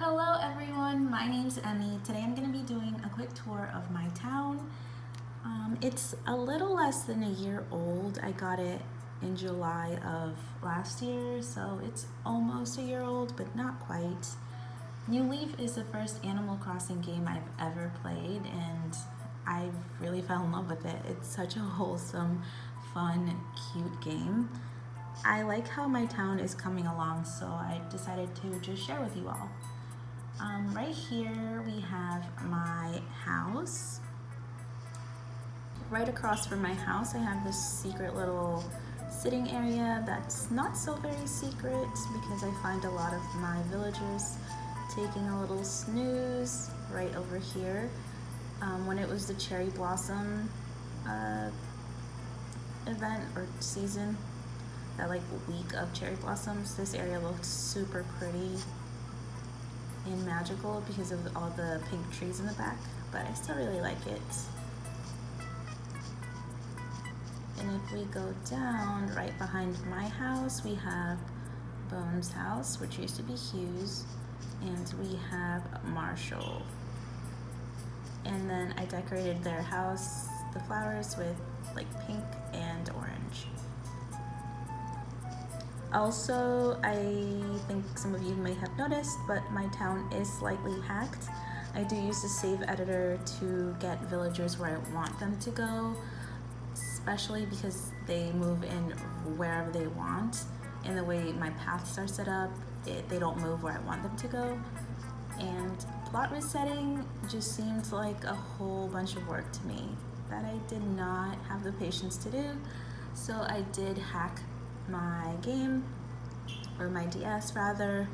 Hello everyone, my name's Emmy. Today I'm going to be doing a quick tour of my town. It's a little less than a year old. I got it in July of last year, so it's almost a year old, but not quite. New Leaf is the first Animal Crossing game I've ever played, and I really fell in love with it. It's such a wholesome, fun, cute game. I like how my town is coming along, so I decided to just share with you all. Right here we have my house. Right across from my house I have this secret little sitting area that's not so very secret because I find a lot of my villagers taking a little snooze right over here. When it was the cherry blossom event or season, that like week of cherry blossoms, this area looked super pretty and magical because of all the pink trees in the back, but I still really like it. And if we go down, right behind my house, we have Bones' house, which used to be Hugh's, and we have Marshall. And then I decorated their house, the flowers, with like pink and orange. Also, I think some of you may have noticed, but my town is slightly hacked. I do use the save editor to get villagers where I want them to go, especially because they move in wherever they want. And the way my paths are set up, they don't move where I want them to go. And plot resetting just seemed like a whole bunch of work to me that I did not have the patience to do. So I did hack my game, or my DS rather.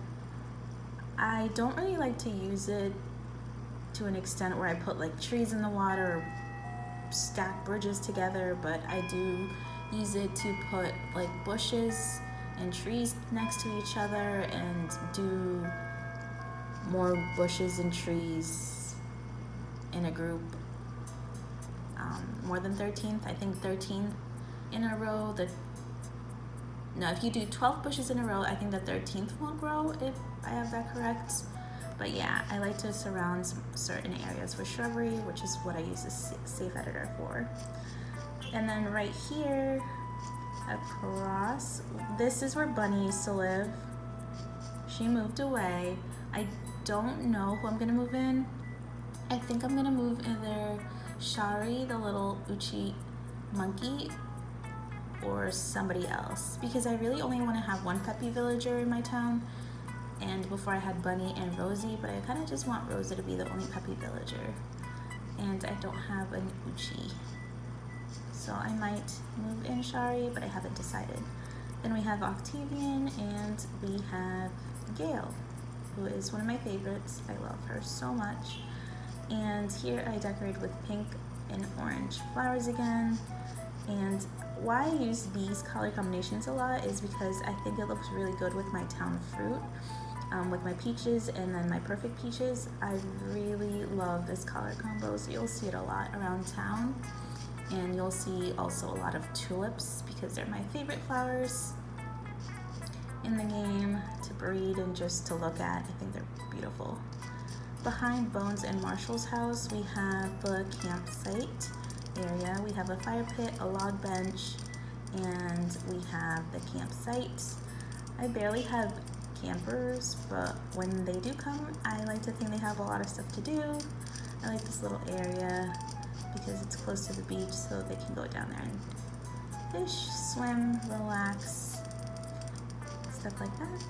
I don't really like to use it to an extent where I put like trees in the water or stack bridges together, but I do use it to put like bushes and trees next to each other and do more bushes and trees in a group. More than 13th, I think 13 in a row. No, if you do 12 bushes in a row, I think the 13th won't grow, if I have that correct. But yeah, I like to surround certain areas with shrubbery, which is what I use the safe editor for. And then right here, across, this is where Bunny used to live. She moved away. I don't know who I'm gonna move in. I think I'm gonna move either Shari, the little Uchi monkey, or somebody else, because I really only want to have one peppy villager in my town. And before I had Bunny and Rosie, but I kind of just want Rosie to be the only peppy villager, and I don't have an Uchi, so I might move in Shari, but I haven't decided. Then we have Octavian, and we have Gail, who is one of my favorites. I love her so much. And here I decorated with pink and orange flowers again. And why I use these color combinations a lot is because I think it looks really good with my town fruit, with my peaches and then my perfect peaches. I really love this color combo, so you'll see it a lot around town. And you'll see also a lot of tulips because they're my favorite flowers in the game to breed and just to look at. I think they're beautiful. Behind Bones and Marshall's house, we have the campsite area. We have a fire pit, a log bench, and we have the campsite. I barely have campers, but when they do come, I like to think they have a lot of stuff to do. I like this little area because it's close to the beach, so they can go down there and fish, swim, relax, stuff like that.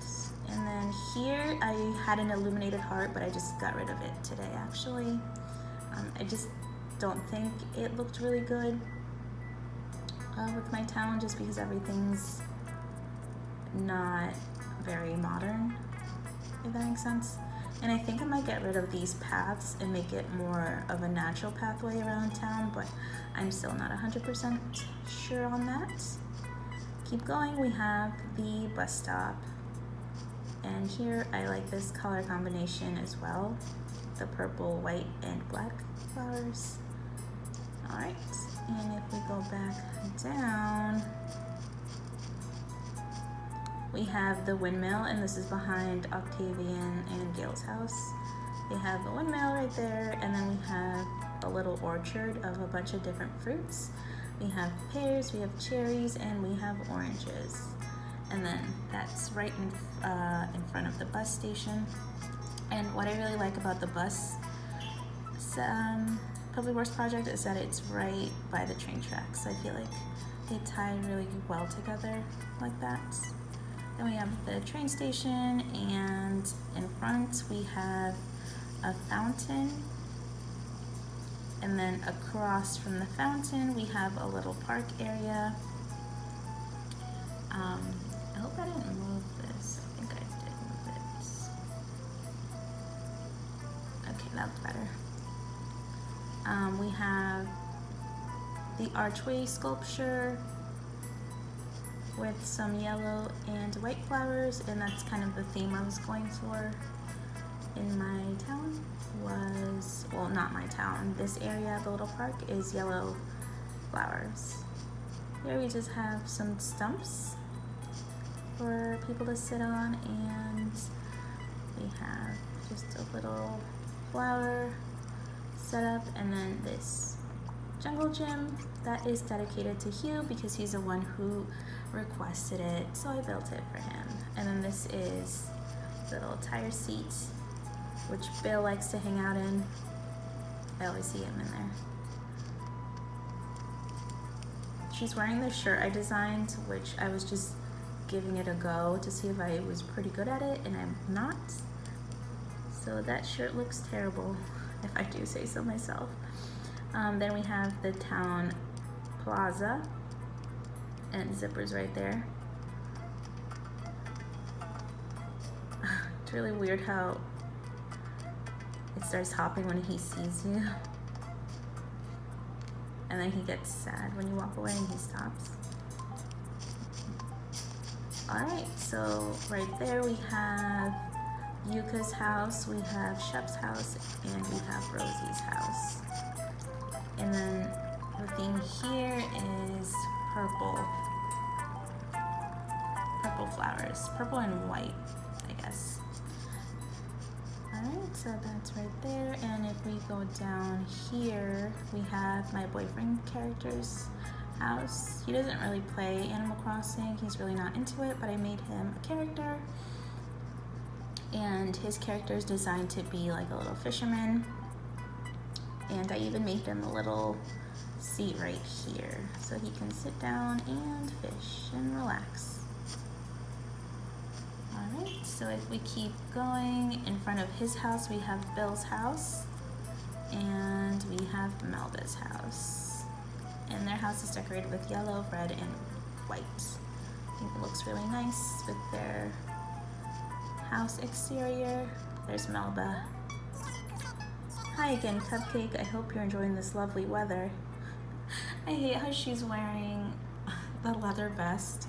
And then here I had an illuminated heart, but I just got rid of it today actually. I just don't think it looked really good with my town, just because everything's not very modern, if that makes sense. And I think I might get rid of these paths and make it more of a natural pathway around town, but I'm still not 100% sure on that. Keep going, we have the bus stop. And here I like this color combination as well, the purple, white, and black flowers. All right, and if we go back down, We have the windmill, and this is behind Octavian and Gail's house. They have the windmill right there, and then we have a little orchard of a bunch of different fruits. We have pears, we have cherries, and we have oranges. And then that's right in front of the bus station. And what I really like about the bus public works project is that it's right by the train tracks. So I feel like they tie really well together like that. Then we have the train station, and in front we have a fountain. And then across from the fountain we have a little park area. I hope I didn't move this. I think I did move it. Okay, that's better. We have the archway sculpture with some yellow and white flowers, and that's kind of the theme I was going for in my town. Well, not my town, this area, the little park, is yellow flowers. Here we just have some stumps for people to sit on, and we have just a little flower setup, and then this jungle gym that is dedicated to Hugh because he's the one who requested it, so I built it for him. And then this is the little tire seat, which Bill likes to hang out in. I always see him in there. She's wearing the shirt I designed, which I was just giving it a go to see if I was pretty good at it, and I'm not. So that shirt looks terrible, if I do say so myself. Then we have the town plaza, and Zipper's right there. It's really weird how it starts hopping when he sees you, and then he gets sad when you walk away and he stops. Alright, so right there we have Yuka's house, we have Shep's house, and we have Rosie's house. And then the theme here is purple flowers, purple and white, I guess. Alright, so that's right there, and if we go down here, we have my boyfriend character's house. He doesn't really play Animal Crossing, he's really not into it, but I made him a character. And his character is designed to be like a little fisherman. And I even made him a little seat right here so he can sit down and fish and relax. Alright, so if we keep going, in front of his house we have Bill's house, and we have Melda's house. And their house is decorated with yellow, red, and white. I think it looks really nice with their house exterior. There's Melba. Hi again, Cupcake. I hope you're enjoying this lovely weather. I hate how she's wearing the leather vest.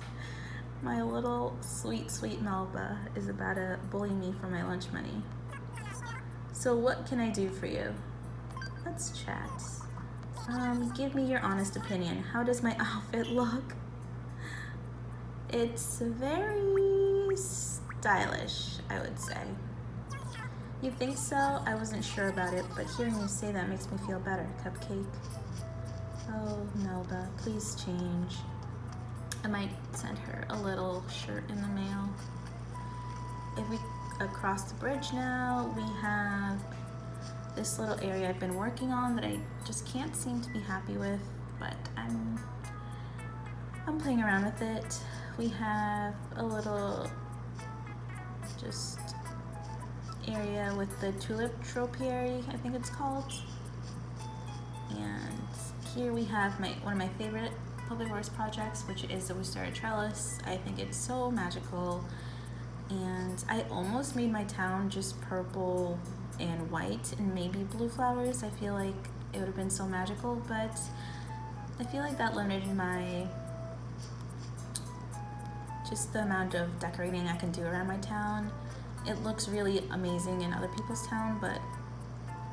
My little sweet Melba is about to bully me for my lunch money. So what can I do for you? Let's chat. Give me your honest opinion. How does my outfit look? It's very stylish, I would say. You think so? I wasn't sure about it, but hearing you say that makes me feel better, Cupcake. Oh, Melba, please change. I might send her a little shirt in the mail. If we across the bridge now, we have this little area I've been working on that I just can't seem to be happy with, but I'm playing around with it. We have a little just area with the tulip topiary, I think it's called. And here we have one of my favorite public works projects, which is the wisteria trellis. I think it's so magical, and I almost made my town just purple and white and maybe blue flowers. I feel like it would have been so magical, but I feel like that limited my just the amount of decorating I can do around my town. It looks really amazing in other people's town, but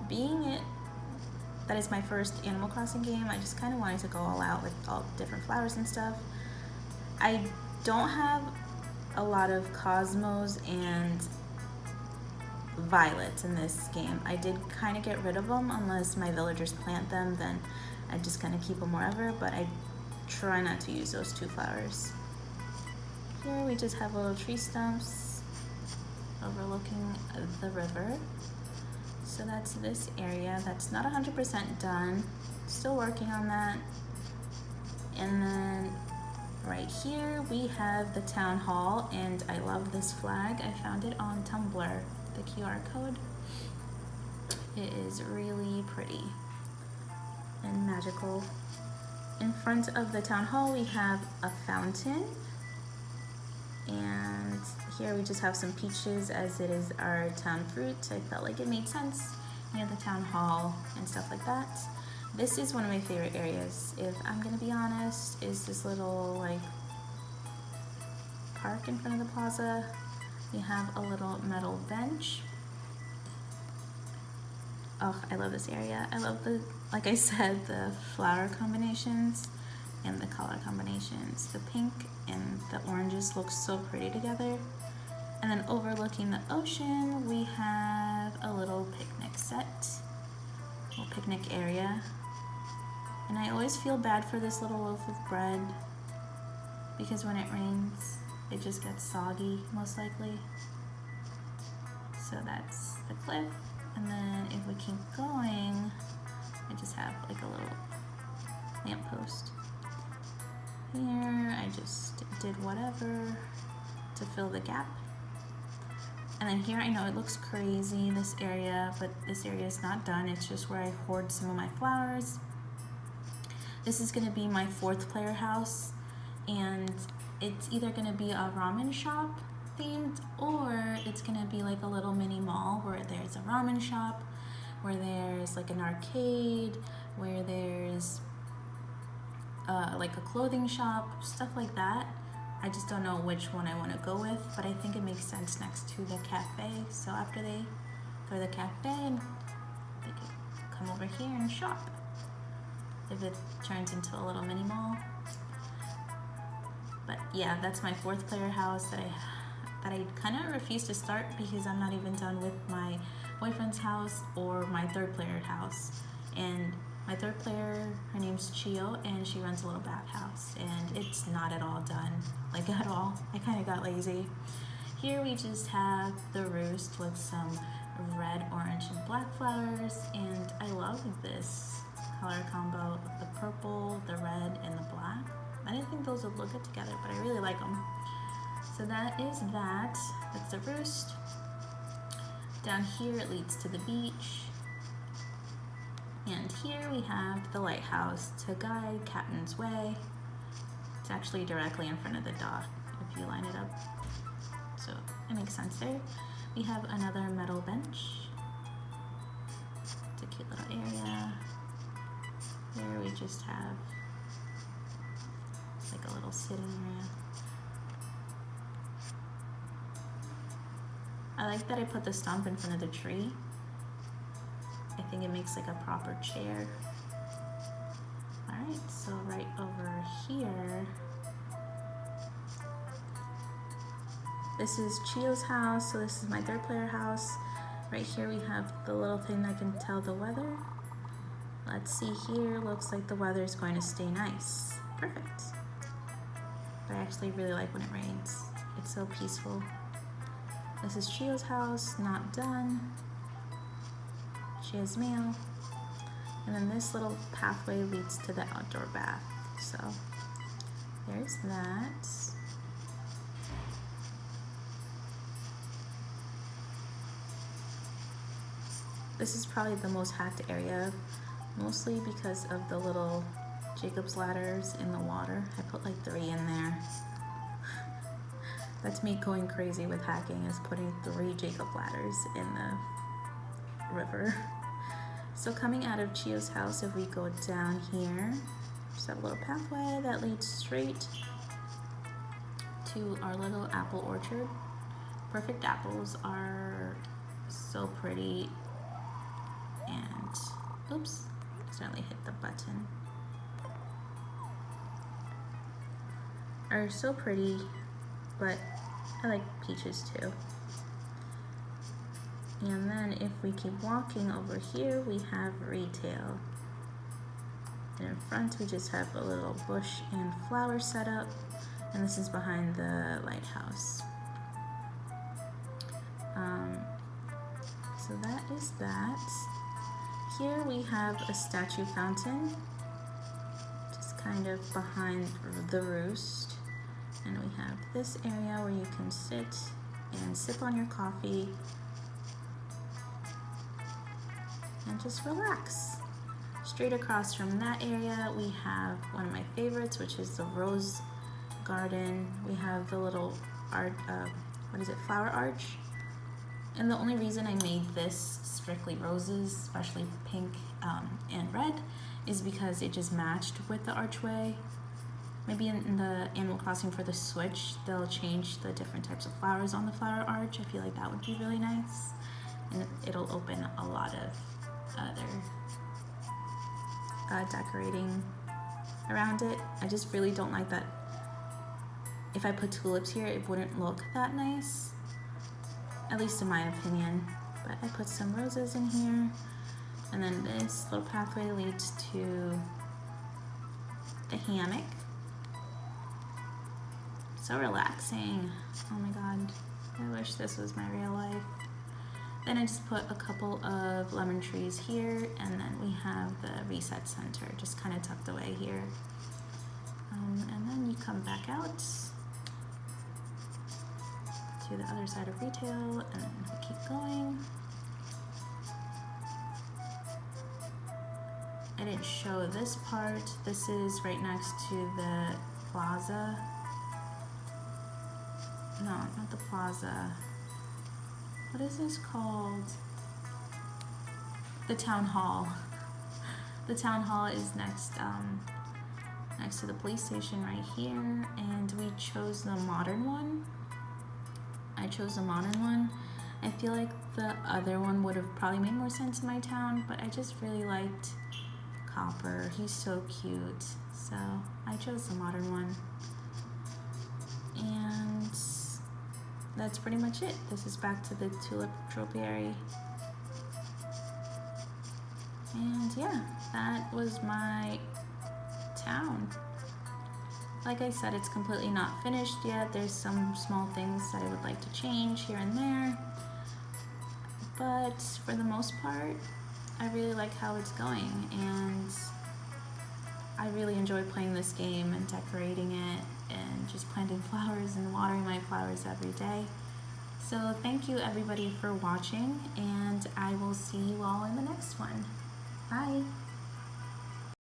being it that is my first Animal Crossing game, I just kind of wanted to go all out with all different flowers and stuff. I don't have a lot of cosmos and violets in this game. I did kind of get rid of them unless my villagers plant them, then I just kind of keep them wherever, but I try not to use those two flowers. Here we just have little tree stumps overlooking the river. So that's this area. That's not 100% done. Still working on that. And then right here we have the town hall, and I love this flag. I found it on Tumblr, the QR code. It is really pretty and magical. In front of the town hall we have a fountain, and here we just have some peaches as it is our town fruit. I felt like it made sense near the town hall and stuff like that. This is one of my favorite areas, if I'm gonna be honest, is this little like park in front of the plaza. We have a little metal bench. Oh, I love this area. I love the, like I said, the flower combinations and the color combinations. The pink and the oranges look so pretty together. And then overlooking the ocean, we have a little picnic set, little picnic area. And I always feel bad for this little loaf of bread because when it rains, it just gets soggy, most likely. So that's the cliff. And then if we keep going, I just have like a little lamppost. Here, I just did whatever to fill the gap. And then here, I know it looks crazy, this area, but this area is not done. It's just where I hoard some of my flowers. This is gonna be my 4th player house, and it's either gonna be a ramen shop themed, or it's gonna be like a little mini mall where there's a ramen shop, where there's like an arcade, where there's like a clothing shop, stuff like that. I just don't know which one I want to go with, but I think it makes sense next to the cafe. So after they go to the cafe, they can come over here and shop if it turns into a little mini mall. But yeah, that's my 4th player house that I kind of refuse to start because I'm not even done with my boyfriend's house or my 3rd player house. And my 3rd player, her name's Chio, and she runs a little bathhouse, and it's not at all done, like at all. I kind of got lazy. Here we just have the roost with some red, orange, and black flowers, and I love this color combo of the purple, the red, and the black. I didn't think those would look good together, but I really like them. So that is that. That's the roost. Down here it leads to the beach. And here we have the lighthouse to guide Captain's Way. It's actually directly in front of the dock if you line it up. So it makes sense there. We have another metal bench. It's a cute little area. Here we just have like a little sitting area. I like that I put the stump in front of the tree. I think it makes like a proper chair. Alright, so right over here, this is Chio's house, so this is my 3rd player house. Right here we have the little thing that can tell the weather. Let's see here, looks like the weather is going to stay nice. Perfect. But I actually really like when it rains. It's so peaceful. This is Chio's house, not done. She has mail. And then this little pathway leads to the outdoor bath. So there's that. This is probably the most hacked area, mostly because of the little Jacob's ladders in the water. I put like 3 in there. That's me going crazy with hacking, is putting 3 Jacob ladders in the river. So coming out of Chio's house, if we go down here, just have a little pathway that leads straight to our little apple orchard. Perfect apples are so pretty, and oops, accidentally hit the button. Are so pretty, but I like peaches too. And then if we keep walking over here, we have retail. And in front, we just have a little bush and flower setup. And this is behind the lighthouse. So that is that. Here we have a statue fountain, just kind of behind the roost. And we have this area where you can sit and sip on your coffee and just relax. Straight across from that area, we have one of my favorites, which is the rose garden. We have the little art, flower arch. And the only reason I made this strictly roses, especially pink and red, is because it just matched with the archway. Maybe in the Animal Crossing for the Switch, they'll change the different types of flowers on the flower arch. I feel like that would be really nice. And it'll open a lot of other decorating around it. I just really don't like that. If I put tulips here, it wouldn't look that nice, at least in my opinion. But I put some roses in here, and then this little pathway leads to the hammock. So relaxing. Oh my god, I wish this was my real life. Then I just put a couple of lemon trees here, and then we have the reset center just kind of tucked away here. And then you come back out to the other side of retail, and then we keep going. I didn't show this part. This is right next to the plaza. No, not the plaza. What is this called? The town hall. The town hall is next to the police station right here, and we chose the modern one. I chose the modern one. I feel like the other one would have probably made more sense in my town, but I just really liked Copper. He's so cute. So I chose the modern one. And that's pretty much it. This is back to the tulip topiary. And yeah, that was my town. Like I said, it's completely not finished yet. There's some small things that I would like to change here and there. But for the most part, I really like how it's going. And I really enjoy playing this game and decorating it and just planting flowers and watering my flowers every day. So thank you everybody for watching, and I will see you all in the next one. Bye.